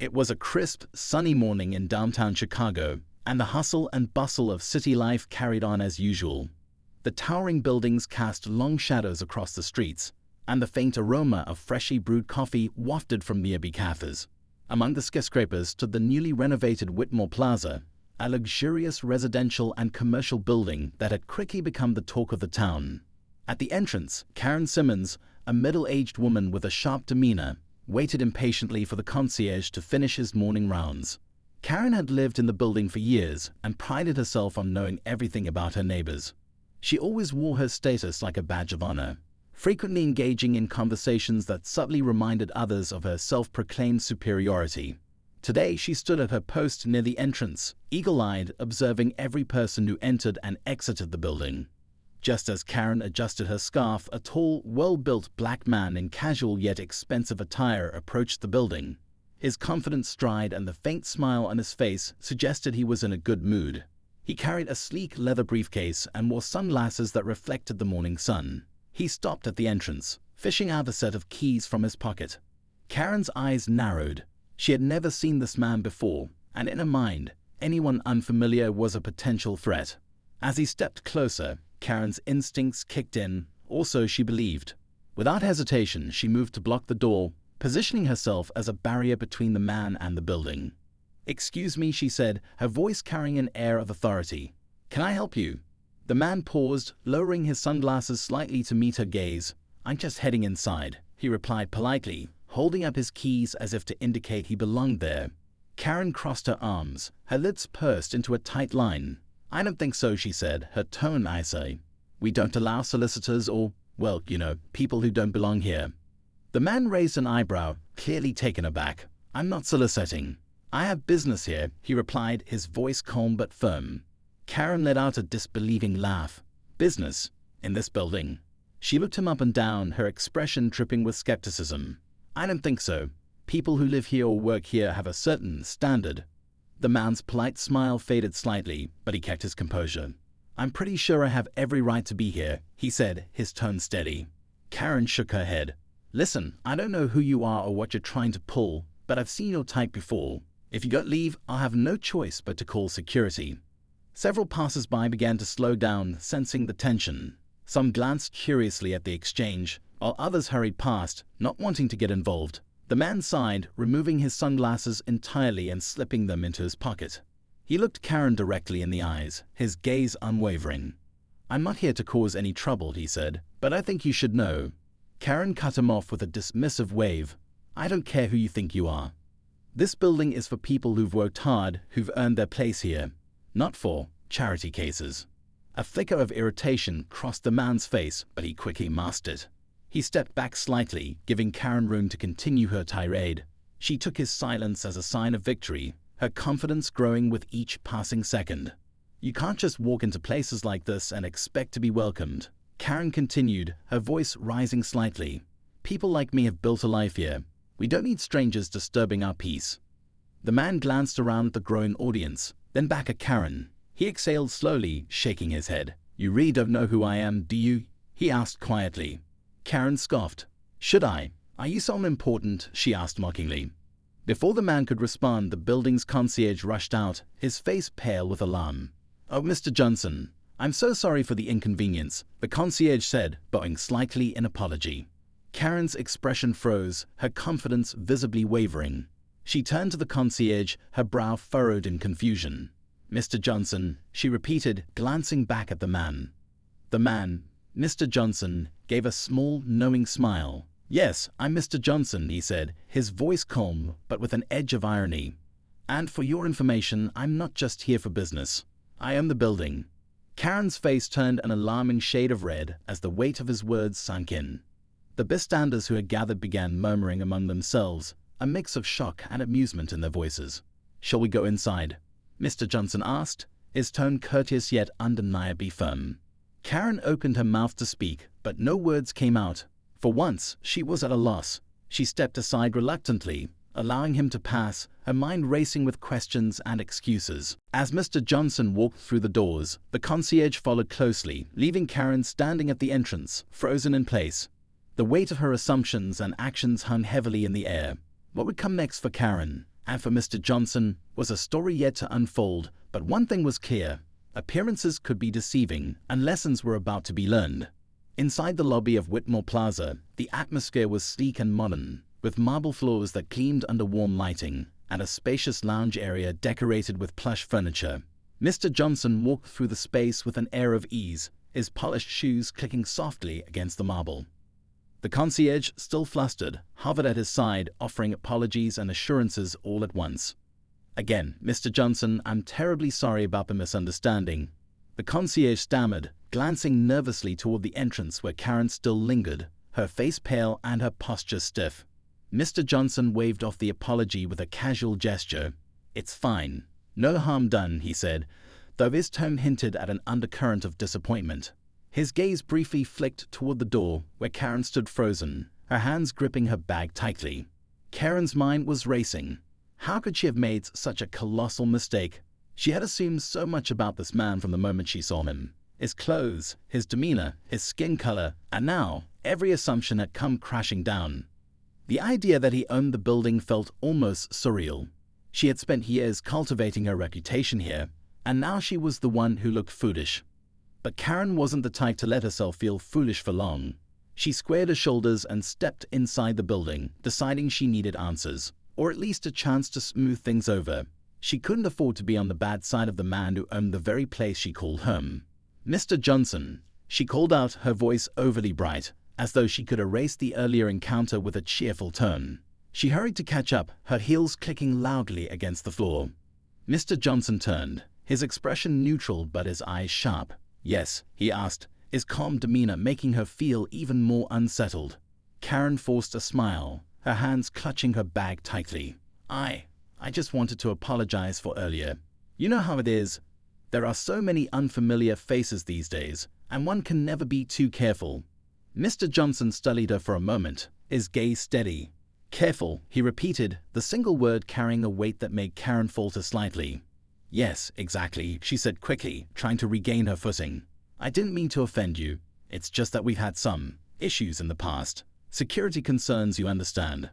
It was a crisp, sunny morning in downtown Chicago, and the hustle and bustle of city life carried on as usual. The towering buildings cast long shadows across the streets, and the faint aroma of freshly brewed coffee wafted from nearby cafes. Among the skyscrapers stood the newly renovated Whitmore Plaza, a luxurious residential and commercial building that had quickly become the talk of the town. At the entrance, Karen Simmons, a middle-aged woman with a sharp demeanor, waited impatiently for the concierge to finish his morning rounds. Karen had lived in the building for years and prided herself on knowing everything about her neighbors. She always wore her status like a badge of honor, frequently engaging in conversations that subtly reminded others of her self-proclaimed superiority. Today she stood at her post near the entrance, eagle-eyed, observing every person who entered and exited the building. Just as Karen adjusted her scarf, a tall, well-built black man in casual yet expensive attire approached the building. His confident stride and the faint smile on his face suggested he was in a good mood. He carried a sleek leather briefcase and wore sunglasses that reflected the morning sun. He stopped at the entrance, fishing out a set of keys from his pocket. Karen's eyes narrowed. She had never seen this man before, and in her mind, anyone unfamiliar was a potential threat. As he stepped closer, Karen's instincts kicked in, or so she believed. Without hesitation, she moved to block the door, positioning herself as a barrier between the man and the building. "Excuse me," she said, her voice carrying an air of authority. "Can I help you?" The man paused, lowering his sunglasses slightly to meet her gaze. "I'm just heading inside," he replied politely, holding up his keys as if to indicate he belonged there. Karen crossed her arms, her lips pursed into a tight line. "I don't think so," she said, her tone icy. "We don't allow solicitors or, well, people who don't belong here." The man raised an eyebrow, clearly taken aback. "I'm not soliciting. I have business here," he replied, his voice calm but firm. Karen let out a disbelieving laugh. "Business? In this building?" She looked him up and down, her expression dripping with skepticism. "I don't think so. People who live here or work here have a certain standard." The man's polite smile faded slightly, but he kept his composure. "I'm pretty sure I have every right to be here," he said, his tone steady. Karen shook her head. "Listen, I don't know who you are or what you're trying to pull, but I've seen your type before. If you got leave, I'll have no choice but to call security." Several passers-by began to slow down, sensing the tension. Some glanced curiously at the exchange, while others hurried past, not wanting to get involved. The man sighed, removing his sunglasses entirely and slipping them into his pocket. He looked Karen directly in the eyes, his gaze unwavering. "I'm not here to cause any trouble," he said, "but I think you should know." Karen cut him off with a dismissive wave. "I don't care who you think you are. This building is for people who've worked hard, who've earned their place here, not for charity cases." A flicker of irritation crossed the man's face, but he quickly masked it. He stepped back slightly, giving Karen room to continue her tirade. She took his silence as a sign of victory, her confidence growing with each passing second. "You can't just walk into places like this and expect to be welcomed," Karen continued, her voice rising slightly. "People like me have built a life here. We don't need strangers disturbing our peace." The man glanced around at the growing audience, then back at Karen. He exhaled slowly, shaking his head. "You really don't know who I am, do you?" he asked quietly. Karen scoffed. "Should I? Are you someone important?" she asked mockingly. Before the man could respond, the building's concierge rushed out, his face pale with alarm. "Oh, Mr. Johnson, I'm so sorry for the inconvenience," the concierge said, bowing slightly in apology. Karen's expression froze, her confidence visibly wavering. She turned to the concierge, her brow furrowed in confusion. "Mr. Johnson," she repeated, glancing back at the man. The man, Mr. Johnson, gave a small, knowing smile. "Yes, I'm Mr. Johnson," he said, his voice calm, but with an edge of irony. "And for your information, I'm not just here for business. I own the building." Karen's face turned an alarming shade of red as the weight of his words sank in. The bystanders who had gathered began murmuring among themselves, a mix of shock and amusement in their voices. "Shall we go inside?" Mr. Johnson asked, his tone courteous yet undeniably firm. Karen opened her mouth to speak, but no words came out. For once, she was at a loss. She stepped aside reluctantly, allowing him to pass, her mind racing with questions and excuses. As Mr. Johnson walked through the doors, the concierge followed closely, leaving Karen standing at the entrance, frozen in place. The weight of her assumptions and actions hung heavily in the air. What would come next for Karen? and for Mr. Johnson was a story yet to unfold, but one thing was clear. Appearances could be deceiving, and lessons were about to be learned. Inside the lobby of Whitmore Plaza, the atmosphere was sleek and modern, with marble floors that gleamed under warm lighting, and a spacious lounge area decorated with plush furniture. Mr. Johnson walked through the space with an air of ease, his polished shoes clicking softly against the marble. The concierge, still flustered, hovered at his side, offering apologies and assurances all at once. "Again, Mr. Johnson, I'm terribly sorry about the misunderstanding," the concierge stammered, glancing nervously toward the entrance where Karen still lingered, her face pale and her posture stiff. Mr. Johnson waved off the apology with a casual gesture. "It's fine. No harm done," he said, though his tone hinted at an undercurrent of disappointment. His gaze briefly flicked toward the door, where Karen stood frozen, her hands gripping her bag tightly. Karen's mind was racing. How could she have made such a colossal mistake? She had assumed so much about this man from the moment she saw him. His clothes, his demeanor, his skin color, and now every assumption had come crashing down. The idea that he owned the building felt almost surreal. She had spent years cultivating her reputation here, and now she was the one who looked foolish. But Karen wasn't the type to let herself feel foolish for long. She squared her shoulders and stepped inside the building, deciding she needed answers, or at least a chance to smooth things over. She couldn't afford to be on the bad side of the man who owned the very place she called home. "Mr. Johnson," she called out, her voice overly bright, as though she could erase the earlier encounter with a cheerful tone. She hurried to catch up, her heels clicking loudly against the floor. Mr. Johnson turned, his expression neutral but his eyes sharp. "Yes?" he asked, his calm demeanor making her feel even more unsettled. Karen forced a smile, her hands clutching her bag tightly. I just wanted to apologize for earlier. You know how it is. There are so many unfamiliar faces these days, and one can never be too careful." Mr. Johnson studied her for a moment, his gaze steady. "Careful," he repeated, the single word carrying a weight that made Karen falter slightly. "Yes, exactly," she said quickly, trying to regain her footing. "I didn't mean to offend you. It's just that we've had some issues in the past. Security concerns, you understand."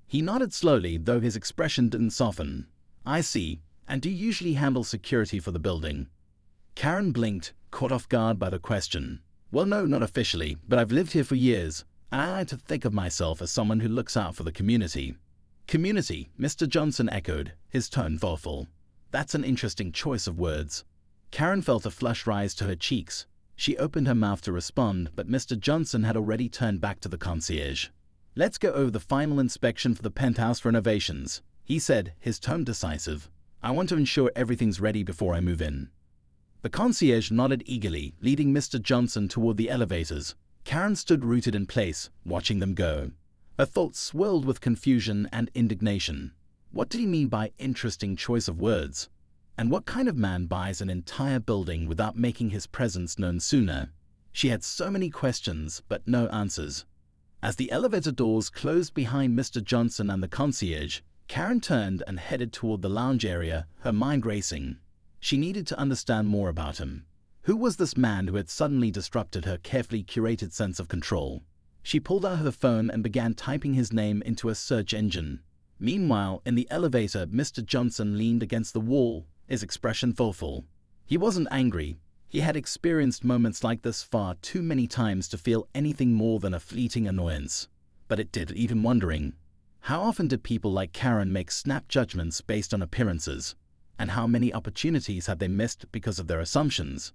He nodded slowly, though his expression didn't soften. "I see. And do you usually handle security for the building?" Karen blinked, caught off guard by the question. "Well, no, not officially, but I've lived here for years, and I like to think of myself as someone who looks out for the community." "Community," Mr. Johnson echoed, his tone thoughtful. "That's an interesting choice of words." Karen felt a flush rise to her cheeks. She opened her mouth to respond, but Mr. Johnson had already turned back to the concierge. "Let's go over the final inspection for the penthouse renovations," he said, his tone decisive. "I want to ensure everything's ready before I move in." The concierge nodded eagerly, leading Mr. Johnson toward the elevators. Karen stood rooted in place, watching them go. Her thoughts swirled with confusion and indignation. What did he mean by interesting choice of words? And what kind of man buys an entire building without making his presence known sooner? She had so many questions, but no answers. As the elevator doors closed behind Mr. Johnson and the concierge, Karen turned and headed toward the lounge area, her mind racing. She needed to understand more about him. Who was this man who had suddenly disrupted her carefully curated sense of control? She pulled out her phone and began typing his name into a search engine. Meanwhile, in the elevator, Mr. Johnson leaned against the wall, his expression thoughtful. He wasn't angry. He had experienced moments like this far too many times to feel anything more than a fleeting annoyance. But it did leave him wondering. How often did people like Karen make snap judgments based on appearances? And how many opportunities had they missed because of their assumptions?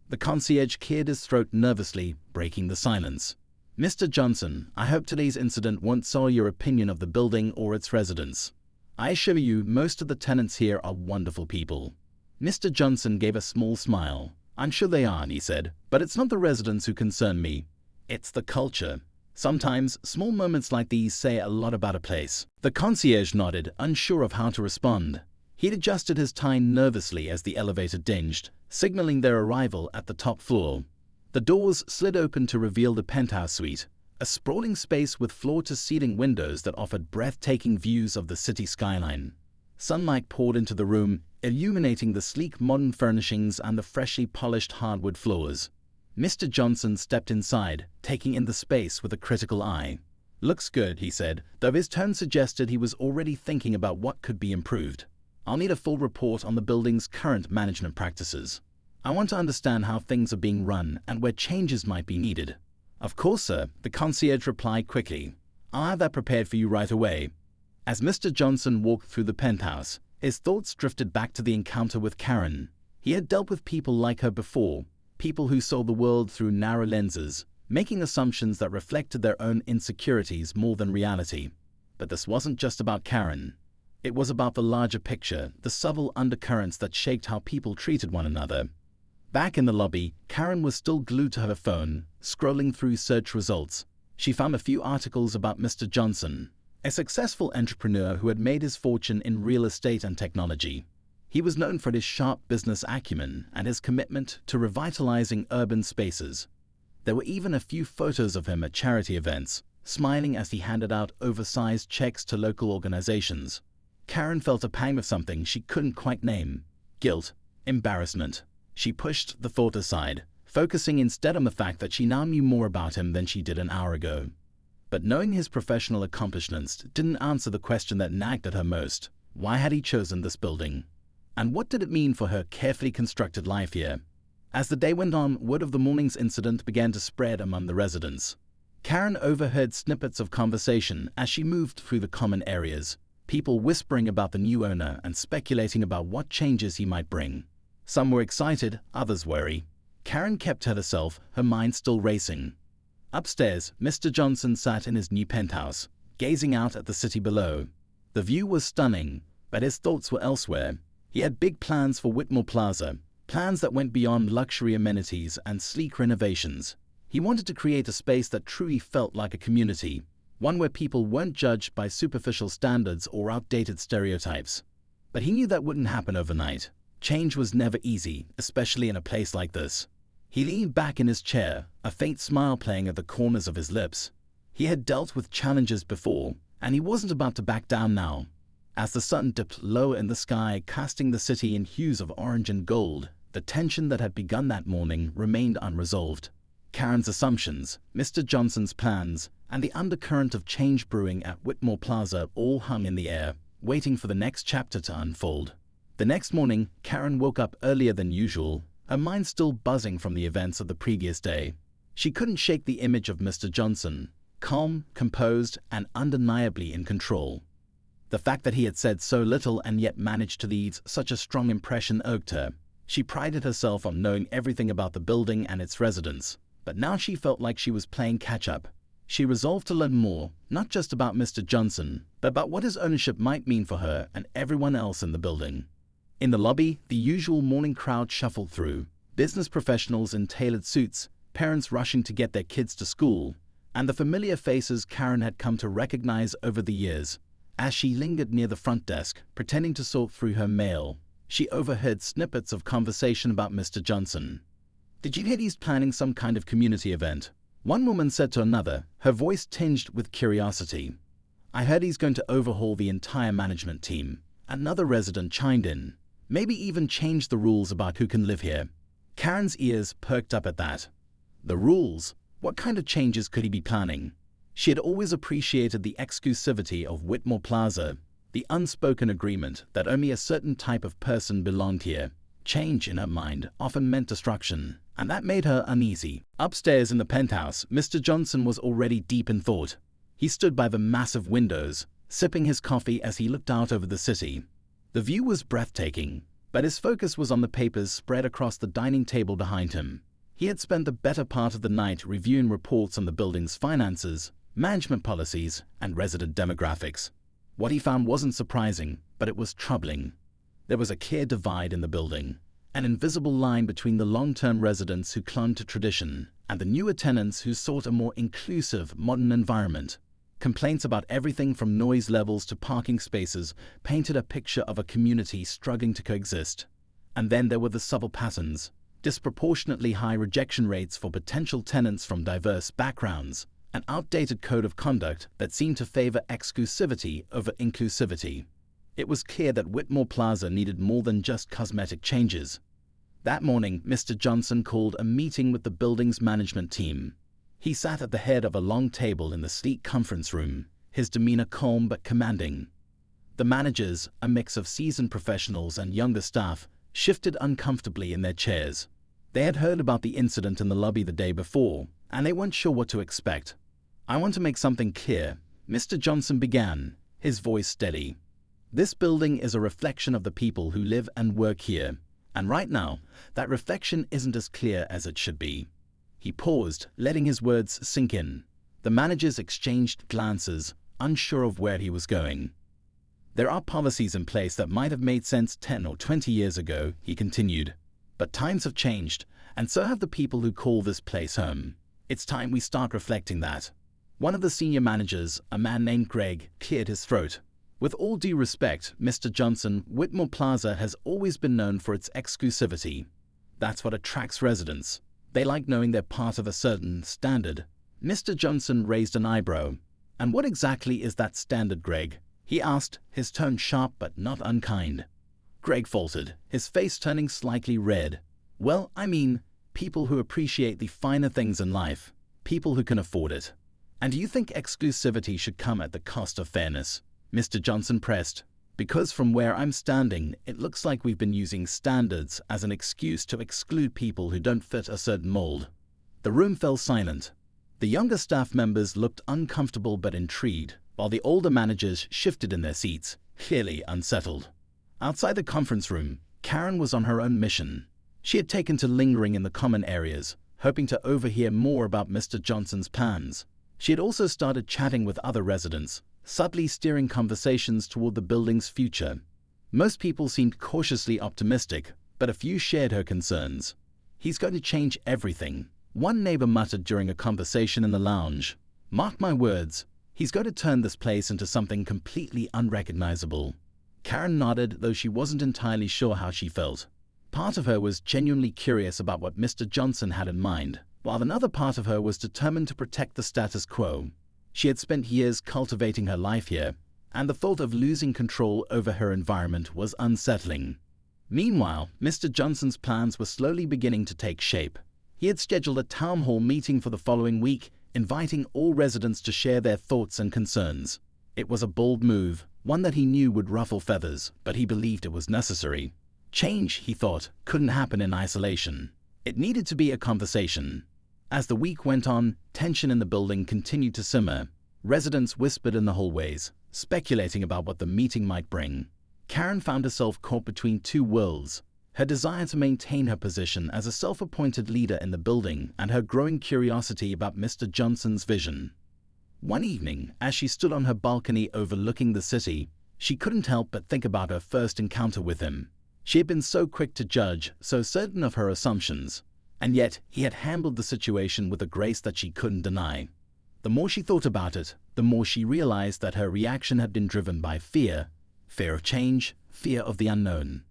The concierge cleared his throat nervously, breaking the silence. "Mr. Johnson, I hope today's incident won't sour your opinion of the building or its residents. I assure you most of the tenants here are wonderful people." Mr. Johnson gave a small smile. "I'm sure they are," he said, "but it's not the residents who concern me. It's the culture. Sometimes, small moments like these say a lot about a place." The concierge nodded, unsure of how to respond. He'd adjusted his tie nervously as the elevator dinged, signaling their arrival at the top floor. The doors slid open to reveal the penthouse suite, a sprawling space with floor-to-ceiling windows that offered breathtaking views of the city skyline. Sunlight poured into the room, illuminating the sleek modern furnishings and the freshly polished hardwood floors. Mr. Johnson stepped inside, taking in the space with a critical eye. "Looks good," he said, though his tone suggested he was already thinking about what could be improved. "I'll need a full report on the building's current management practices. I want to understand how things are being run and where changes might be needed." "Of course, sir," the concierge replied quickly. "I'll have that prepared for you right away." As Mr. Johnson walked through the penthouse, his thoughts drifted back to the encounter with Karen. He had dealt with people like her before, people who saw the world through narrow lenses, making assumptions that reflected their own insecurities more than reality. But this wasn't just about Karen. It was about the larger picture, the subtle undercurrents that shaped how people treated one another. Back in the lobby, Karen was still glued to her phone, scrolling through search results. She found a few articles about Mr. Johnson, a successful entrepreneur who had made his fortune in real estate and technology. He was known for his sharp business acumen and his commitment to revitalizing urban spaces. There were even a few photos of him at charity events, smiling as he handed out oversized checks to local organizations. Karen felt a pang of something she couldn't quite name: guilt, embarrassment. She pushed the thought aside, focusing instead on the fact that she now knew more about him than she did an hour ago. But knowing his professional accomplishments didn't answer the question that nagged at her most. Why had he chosen this building? And what did it mean for her carefully constructed life here? As the day went on, word of the morning's incident began to spread among the residents. Karen overheard snippets of conversation as she moved through the common areas, people whispering about the new owner and speculating about what changes he might bring. Some were excited, others wary. Karen kept to herself, her mind still racing. Upstairs, Mr. Johnson sat in his new penthouse, gazing out at the city below. The view was stunning, but his thoughts were elsewhere. He had big plans for Whitmore Plaza, plans that went beyond luxury amenities and sleek renovations. He wanted to create a space that truly felt like a community, one where people weren't judged by superficial standards or outdated stereotypes. But he knew that wouldn't happen overnight. Change was never easy, especially in a place like this. He leaned back in his chair, a faint smile playing at the corners of his lips. He had dealt with challenges before, and he wasn't about to back down now. As the sun dipped low in the sky, casting the city in hues of orange and gold, the tension that had begun that morning remained unresolved. Karen's assumptions, Mr. Johnson's plans, and the undercurrent of change brewing at Whitmore Plaza all hung in the air, waiting for the next chapter to unfold. The next morning, Karen woke up earlier than usual, her mind still buzzing from the events of the previous day. She couldn't shake the image of Mr. Johnson, calm, composed, and undeniably in control. The fact that he had said so little and yet managed to leave such a strong impression irked her. She prided herself on knowing everything about the building and its residents, but now she felt like she was playing catch-up. She resolved to learn more, not just about Mr. Johnson, but about what his ownership might mean for her and everyone else in the building. In the lobby, the usual morning crowd shuffled through, business professionals in tailored suits, parents rushing to get their kids to school, and the familiar faces Karen had come to recognize over the years. As she lingered near the front desk, pretending to sort through her mail, she overheard snippets of conversation about Mr. Johnson. "Did you hear he's planning some kind of community event?" One woman said to another, her voice tinged with curiosity. "I heard he's going to overhaul the entire management team." Another resident chimed in. "Maybe even change the rules about who can live here." Karen's ears perked up at that. The rules? What kind of changes could he be planning? She had always appreciated the exclusivity of Whitmore Plaza, the unspoken agreement that only a certain type of person belonged here. Change, in her mind, often meant destruction, and that made her uneasy. Upstairs in the penthouse, Mr. Johnson was already deep in thought. He stood by the massive windows, sipping his coffee as he looked out over the city. The view was breathtaking, but his focus was on the papers spread across the dining table behind him. He had spent the better part of the night reviewing reports on the building's finances, management policies, and resident demographics. What he found wasn't surprising, but it was troubling. There was a clear divide in the building, an invisible line between the long-term residents who clung to tradition and the newer tenants who sought a more inclusive, modern environment. Complaints about everything from noise levels to parking spaces painted a picture of a community struggling to coexist. And then there were the subtle patterns, disproportionately high rejection rates for potential tenants from diverse backgrounds, an outdated code of conduct that seemed to favor exclusivity over inclusivity. It was clear that Whitmore Plaza needed more than just cosmetic changes. That morning, Mr. Johnson called a meeting with the building's management team. He sat at the head of a long table in the sleek conference room, his demeanor calm but commanding. The managers, a mix of seasoned professionals and younger staff, shifted uncomfortably in their chairs. They had heard about the incident in the lobby the day before, and they weren't sure what to expect. "I want to make something clear," Mr. Johnson began, his voice steady. "This building is a reflection of the people who live and work here, and right now, that reflection isn't as clear as it should be." He paused, letting his words sink in. The managers exchanged glances, unsure of where he was going. "There are policies in place that might have made sense 10 or 20 years ago," he continued. "But times have changed, and so have the people who call this place home. It's time we start reflecting that." One of the senior managers, a man named Greg, cleared his throat. "With all due respect, Mr. Johnson, Whitmore Plaza has always been known for its exclusivity. That's what attracts residents. They like knowing they're part of a certain standard." Mr. Johnson raised an eyebrow. "And what exactly is that standard, Greg?" he asked, his tone sharp but not unkind. Greg faltered, his face turning slightly red. "Well, I mean, people who appreciate the finer things in life, people who can afford it." "And do you think exclusivity should come at the cost of fairness?" Mr. Johnson pressed. "Because from where I'm standing, it looks like we've been using standards as an excuse to exclude people who don't fit a certain mold." The room fell silent. The younger staff members looked uncomfortable but intrigued, while the older managers shifted in their seats, clearly unsettled. Outside the conference room, Karen was on her own mission. She had taken to lingering in the common areas, hoping to overhear more about Mr. Johnson's plans. She had also started chatting with other residents, subtly steering conversations toward the building's future. Most people seemed cautiously optimistic, but a few shared her concerns. "He's going to change everything," one neighbor muttered during a conversation in the lounge. "Mark my words, he's going to turn this place into something completely unrecognizable." Karen nodded, though she wasn't entirely sure how she felt. Part of her was genuinely curious about what Mr. Johnson had in mind, while another part of her was determined to protect the status quo. She had spent years cultivating her life here, and the thought of losing control over her environment was unsettling. Meanwhile, Mr. Johnson's plans were slowly beginning to take shape. He had scheduled a town hall meeting for the following week, inviting all residents to share their thoughts and concerns. It was a bold move, one that he knew would ruffle feathers, but he believed it was necessary. Change, he thought, couldn't happen in isolation. It needed to be a conversation. As the week went on, tension in the building continued to simmer. Residents whispered in the hallways, speculating about what the meeting might bring. Karen found herself caught between two worlds: her desire to maintain her position as a self-appointed leader in the building and her growing curiosity about Mr. Johnson's vision. One evening, as she stood on her balcony overlooking the city, she couldn't help but think about her first encounter with him. She had been so quick to judge, so certain of her assumptions, and yet he had handled the situation with a grace that she couldn't deny. The more she thought about it, the more she realized that her reaction had been driven by fear of change, fear of the unknown.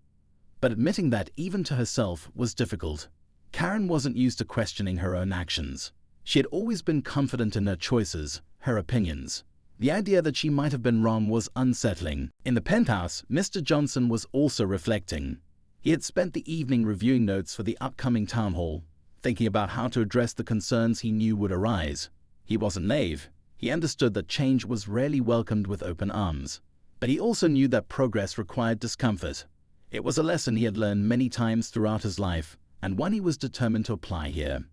But admitting that even to herself was difficult. Karen wasn't used to questioning her own actions. She had always been confident in her choices, her opinions. The idea that she might have been wrong was unsettling. In the penthouse, Mr. Johnson was also reflecting. He had spent the evening reviewing notes for the upcoming town hall, thinking about how to address the concerns he knew would arise. He wasn't naive. He understood that change was rarely welcomed with open arms. But he also knew that progress required discomfort. It was a lesson he had learned many times throughout his life, and one he was determined to apply here.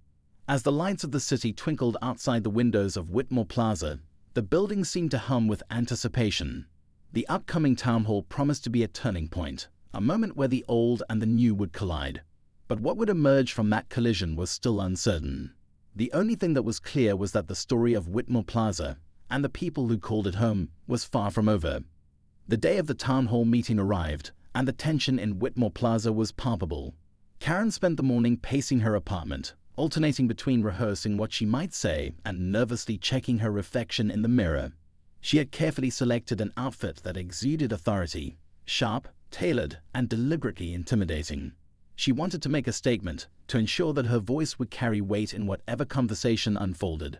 As the lights of the city twinkled outside the windows of Whitmore Plaza, the building seemed to hum with anticipation. The upcoming town hall promised to be a turning point, a moment where the old and the new would collide. But what would emerge from that collision was still uncertain. The only thing that was clear was that the story of Whitmore Plaza, and the people who called it home, was far from over. The day of the town hall meeting arrived, and the tension in Whitmore Plaza was palpable. Karen spent the morning pacing her apartment, alternating between rehearsing what she might say and nervously checking her reflection in the mirror. She had carefully selected an outfit that exuded authority, sharp, tailored, and deliberately intimidating. She wanted to make a statement, to ensure that her voice would carry weight in whatever conversation unfolded.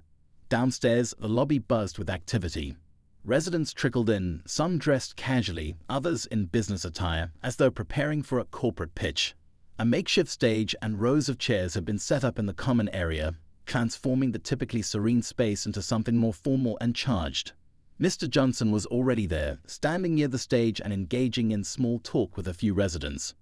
Downstairs, the lobby buzzed with activity. Residents trickled in, some dressed casually, others in business attire, as though preparing for a corporate pitch. A makeshift stage and rows of chairs had been set up in the common area, transforming the typically serene space into something more formal and charged. Mr. Johnson was already there, standing near the stage and engaging in small talk with a few residents.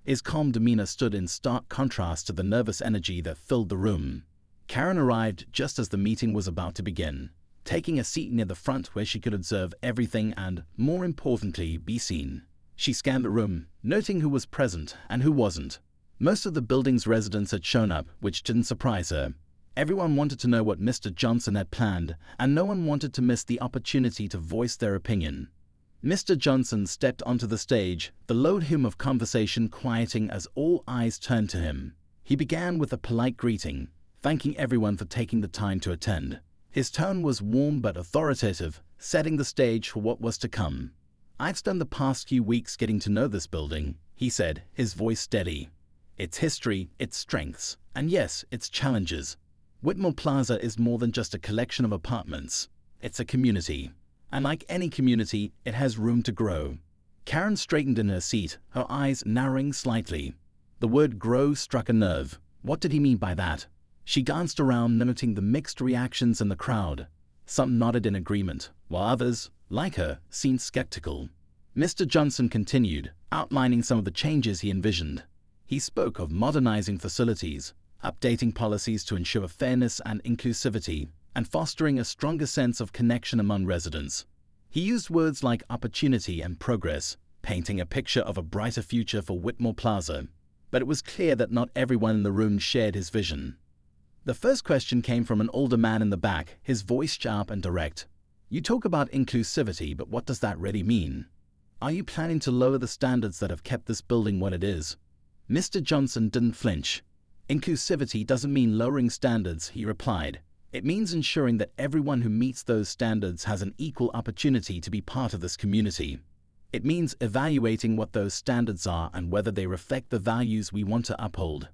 His calm demeanor stood in stark contrast to the nervous energy that filled the room. Karen arrived just as the meeting was about to begin, taking a seat near the front where she could observe everything and, more importantly, be seen. She scanned the room, noting who was present and who wasn't. Most of the building's residents had shown up, which didn't surprise her. Everyone wanted to know what Mr. Johnson had planned, and no one wanted to miss the opportunity to voice their opinion. Mr. Johnson stepped onto the stage, the low hum of conversation quieting as all eyes turned to him. He began with a polite greeting, thanking everyone for taking the time to attend. His tone was warm but authoritative, setting the stage for what was to come. "I've spent the past few weeks getting to know this building," he said, his voice steady. "Its history, its strengths, and yes, its challenges. Whitmore Plaza is more than just a collection of apartments. It's a community. And like any community, it has room to grow." Karen straightened in her seat, her eyes narrowing slightly. The word grow struck a nerve. What did he mean by that? She glanced around, noting the mixed reactions in the crowd. Some nodded in agreement, while others, like her, seemed skeptical. Mr. Johnson continued, outlining some of the changes he envisioned. He spoke of modernizing facilities, updating policies to ensure fairness and inclusivity, and fostering a stronger sense of connection among residents. He used words like opportunity and progress, painting a picture of a brighter future for Whitmore Plaza. But it was clear that not everyone in the room shared his vision. The first question came from an older man in the back, his voice sharp and direct. "You talk about inclusivity, but what does that really mean? Are you planning to lower the standards that have kept this building what it is?" Mr. Johnson didn't flinch. "Inclusivity doesn't mean lowering standards," he replied. "It means ensuring that everyone who meets those standards has an equal opportunity to be part of this community. It means evaluating what those standards are and whether they reflect the values we want to uphold."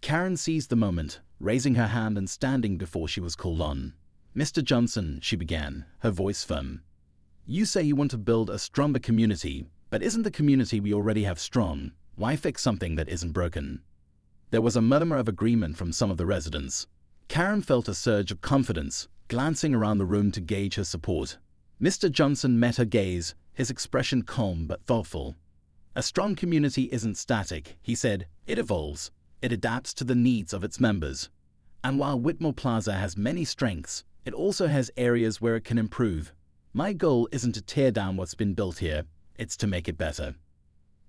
Karen seized the moment, raising her hand and standing before she was called on. "Mr. Johnson," she began, her voice firm. "You say you want to build a stronger community, but isn't the community we already have strong? Why fix something that isn't broken?" There was a murmur of agreement from some of the residents. Karen felt a surge of confidence, glancing around the room to gauge her support. Mr. Johnson met her gaze, his expression calm but thoughtful. "A strong community isn't static," he said. "It evolves. It adapts to the needs of its members. And while Whitmore Plaza has many strengths, it also has areas where it can improve. My goal isn't to tear down what's been built here, it's to make it better."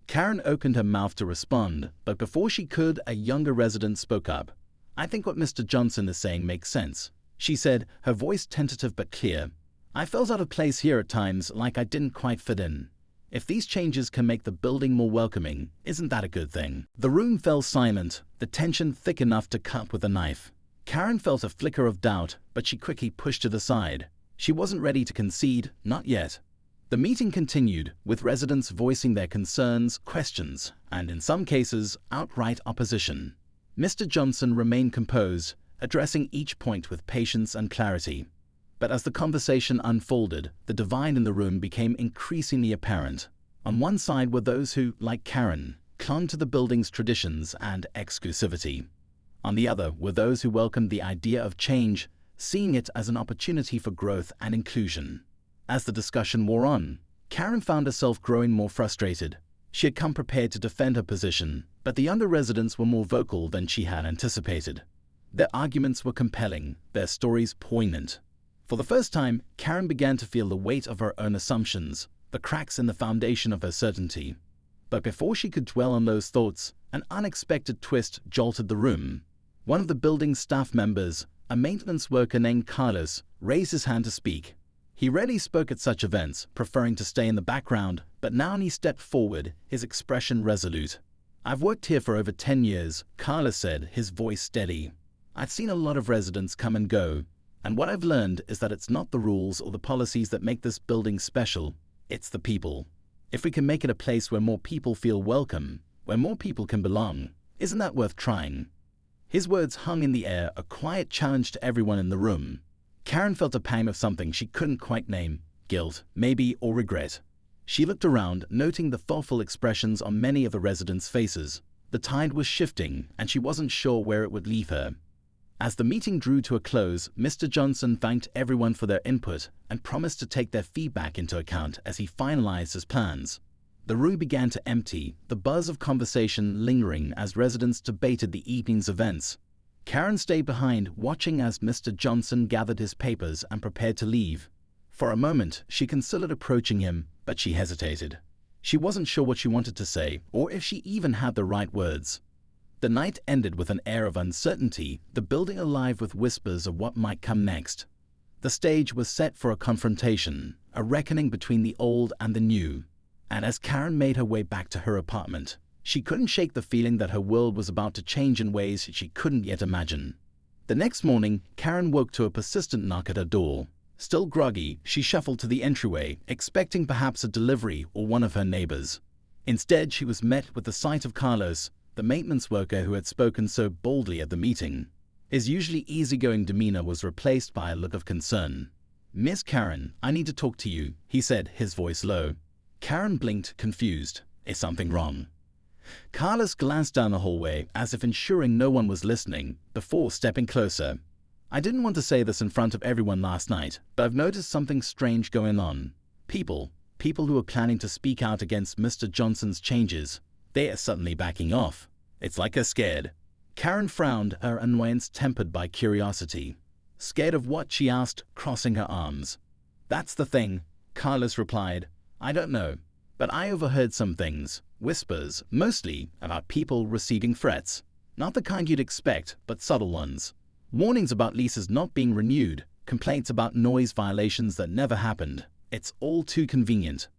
Karen opened her mouth to respond, but before she could, a younger resident spoke up. "I think what Mr. Johnson is saying makes sense," she said, her voice tentative but clear. "I felt out of place here at times, like I didn't quite fit in. If these changes can make the building more welcoming, isn't that a good thing?" The room fell silent, the tension thick enough to cut with a knife. Karen felt a flicker of doubt, but she quickly pushed it aside. She wasn't ready to concede, not yet. The meeting continued, with residents voicing their concerns, questions, and in some cases, outright opposition. Mr. Johnson remained composed, addressing each point with patience and clarity. But as the conversation unfolded, the divide in the room became increasingly apparent. On one side were those who, like Karen, clung to the building's traditions and exclusivity. On the other were those who welcomed the idea of change, seeing it as an opportunity for growth and inclusion. As the discussion wore on, Karen found herself growing more frustrated. She had come prepared to defend her position, but the younger residents were more vocal than she had anticipated. Their arguments were compelling, their stories poignant. For the first time, Karen began to feel the weight of her own assumptions, the cracks in the foundation of her certainty. But before she could dwell on those thoughts, an unexpected twist jolted the room. One of the building's staff members, a maintenance worker named Carlos, raised his hand to speak. He rarely spoke at such events, preferring to stay in the background, but now he stepped forward, his expression resolute. "I've worked here for over 10 years, Carlos said, his voice steady. "I've seen a lot of residents come and go, and what I've learned is that it's not the rules or the policies that make this building special, it's the people. If we can make it a place where more people feel welcome, where more people can belong, isn't that worth trying?" His words hung in the air, a quiet challenge to everyone in the room. Karen felt a pang of something she couldn't quite name, guilt, maybe, or regret. She looked around, noting the thoughtful expressions on many of the residents' faces. The tide was shifting, and she wasn't sure where it would leave her. As the meeting drew to a close, Mr. Johnson thanked everyone for their input and promised to take their feedback into account as he finalized his plans. The room began to empty, the buzz of conversation lingering as residents debated the evening's events. Karen stayed behind, watching as Mr. Johnson gathered his papers and prepared to leave. For a moment, she considered approaching him, but she hesitated. She wasn't sure what she wanted to say, or if she even had the right words. The night ended with an air of uncertainty, the building alive with whispers of what might come next. The stage was set for a confrontation, a reckoning between the old and the new. And as Karen made her way back to her apartment, she couldn't shake the feeling that her world was about to change in ways she couldn't yet imagine. The next morning, Karen woke to a persistent knock at her door. Still groggy, she shuffled to the entryway, expecting perhaps a delivery or one of her neighbors. Instead, she was met with the sight of Carlos, the maintenance worker who had spoken so boldly at the meeting. His usually easygoing demeanor was replaced by a look of concern. "Miss Karen, I need to talk to you," he said, his voice low. Karen blinked, confused. "Is something wrong?" Carlos glanced down the hallway, as if ensuring no one was listening, before stepping closer. "I didn't want to say this in front of everyone last night, but I've noticed something strange going on. People who are planning to speak out against Mr. Johnson's changes, they are suddenly backing off. It's like they're scared." Karen frowned, her annoyance tempered by curiosity. "Scared of what?" she asked, crossing her arms. "That's the thing," Carlos replied. "I don't know, but I overheard some things, whispers, mostly about people receiving threats. Not the kind you'd expect, but subtle ones. Warnings about leases not being renewed, complaints about noise violations that never happened. It's all too convenient."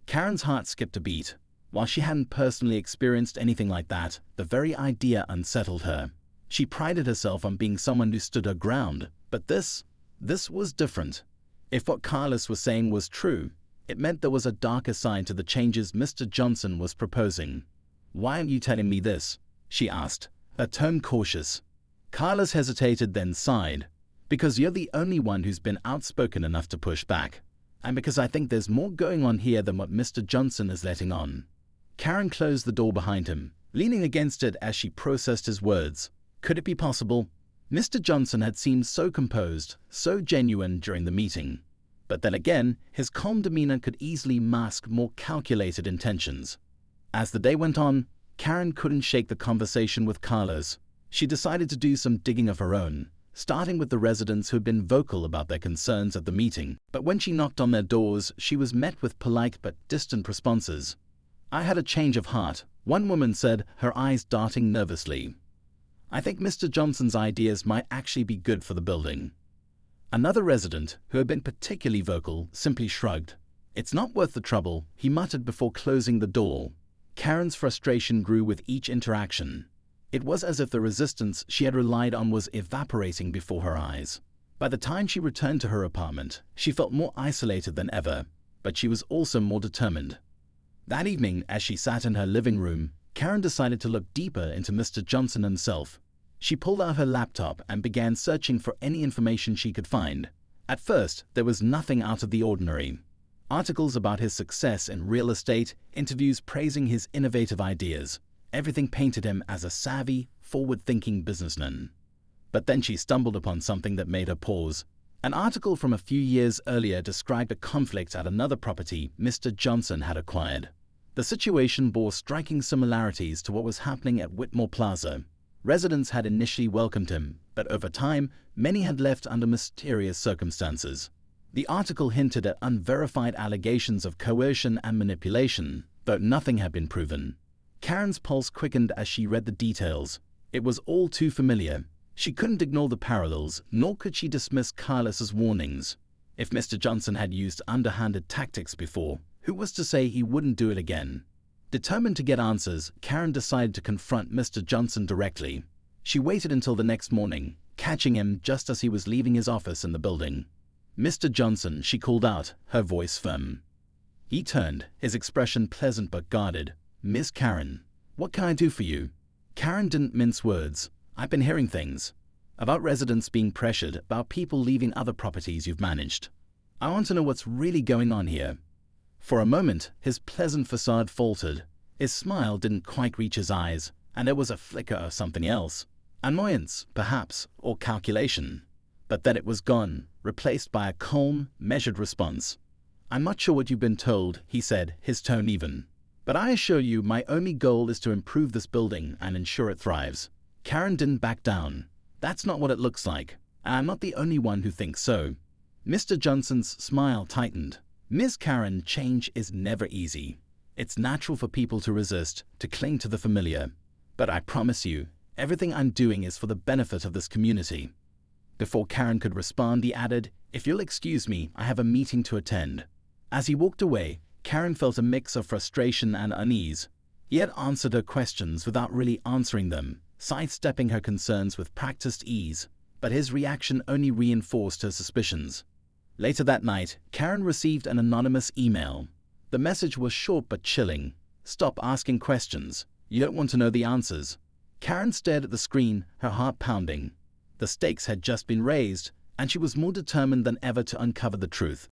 Karen's heart skipped a beat. While she hadn't personally experienced anything like that, the very idea unsettled her. She prided herself on being someone who stood her ground, but this was different. If what Carlos was saying was true, it meant there was a darker side to the changes Mr. Johnson was proposing. "Why aren't you telling me this?" she asked, her tone cautious. Carlos hesitated, then sighed. "Because you're the only one who's been outspoken enough to push back. And because I think there's more going on here than what Mr. Johnson is letting on." Karen closed the door behind him, leaning against it as she processed his words. Could it be possible? Mr. Johnson had seemed so composed, so genuine during the meeting. But then again, his calm demeanor could easily mask more calculated intentions. As the day went on, Karen couldn't shake the conversation with Carlos. She decided to do some digging of her own, starting with the residents who had been vocal about their concerns at the meeting. But when she knocked on their doors, she was met with polite but distant responses. "I had a change of heart," one woman said, her eyes darting nervously. "I think Mr. Johnson's ideas might actually be good for the building." Another resident, who had been particularly vocal, simply shrugged. "It's not worth the trouble," he muttered before closing the door. Karen's frustration grew with each interaction. It was as if the resistance she had relied on was evaporating before her eyes. By the time she returned to her apartment, she felt more isolated than ever, but she was also more determined. That evening, as she sat in her living room, Karen decided to look deeper into Mr. Johnson himself. She pulled out her laptop and began searching for any information she could find. At first, there was nothing out of the ordinary. Articles about his success in real estate, interviews praising his innovative ideas. Everything painted him as a savvy, forward-thinking businessman. But then she stumbled upon something that made her pause. An article from a few years earlier described a conflict at another property Mr. Johnson had acquired. The situation bore striking similarities to what was happening at Whitmore Plaza. Residents had initially welcomed him, but over time, many had left under mysterious circumstances. The article hinted at unverified allegations of coercion and manipulation, though nothing had been proven. Karen's pulse quickened as she read the details. It was all too familiar. She couldn't ignore the parallels, nor could she dismiss Carlos's warnings. If Mr. Johnson had used underhanded tactics before, who was to say he wouldn't do it again? Determined to get answers, Karen decided to confront Mr. Johnson directly. She waited until the next morning, catching him just as he was leaving his office in the building. "Mr. Johnson," she called out, her voice firm. He turned, his expression pleasant but guarded. "Miss Karen, what can I do for you?" Karen didn't mince words. "I've been hearing things. About residents being pressured, about people leaving other properties you've managed. I want to know what's really going on here." For a moment, his pleasant facade faltered. His smile didn't quite reach his eyes, and there was a flicker of something else. Annoyance, perhaps, or calculation. But then it was gone, replaced by a calm, measured response. "I'm not sure what you've been told," he said, his tone even. "But I assure you my only goal is to improve this building and ensure it thrives." Karen didn't back down. "That's not what it looks like, and I'm not the only one who thinks so." Mr. Johnson's smile tightened. "Ms. Karen, change is never easy. It's natural for people to resist, to cling to the familiar. But I promise you, everything I'm doing is for the benefit of this community." Before Karen could respond, he added, "If you'll excuse me, I have a meeting to attend." As he walked away, Karen felt a mix of frustration and unease. He had answered her questions without really answering them, sidestepping her concerns with practiced ease, but his reaction only reinforced her suspicions. Later that night, Karen received an anonymous email. The message was short but chilling. "Stop asking questions. You don't want to know the answers." Karen stared at the screen, her heart pounding. The stakes had just been raised, and she was more determined than ever to uncover the truth.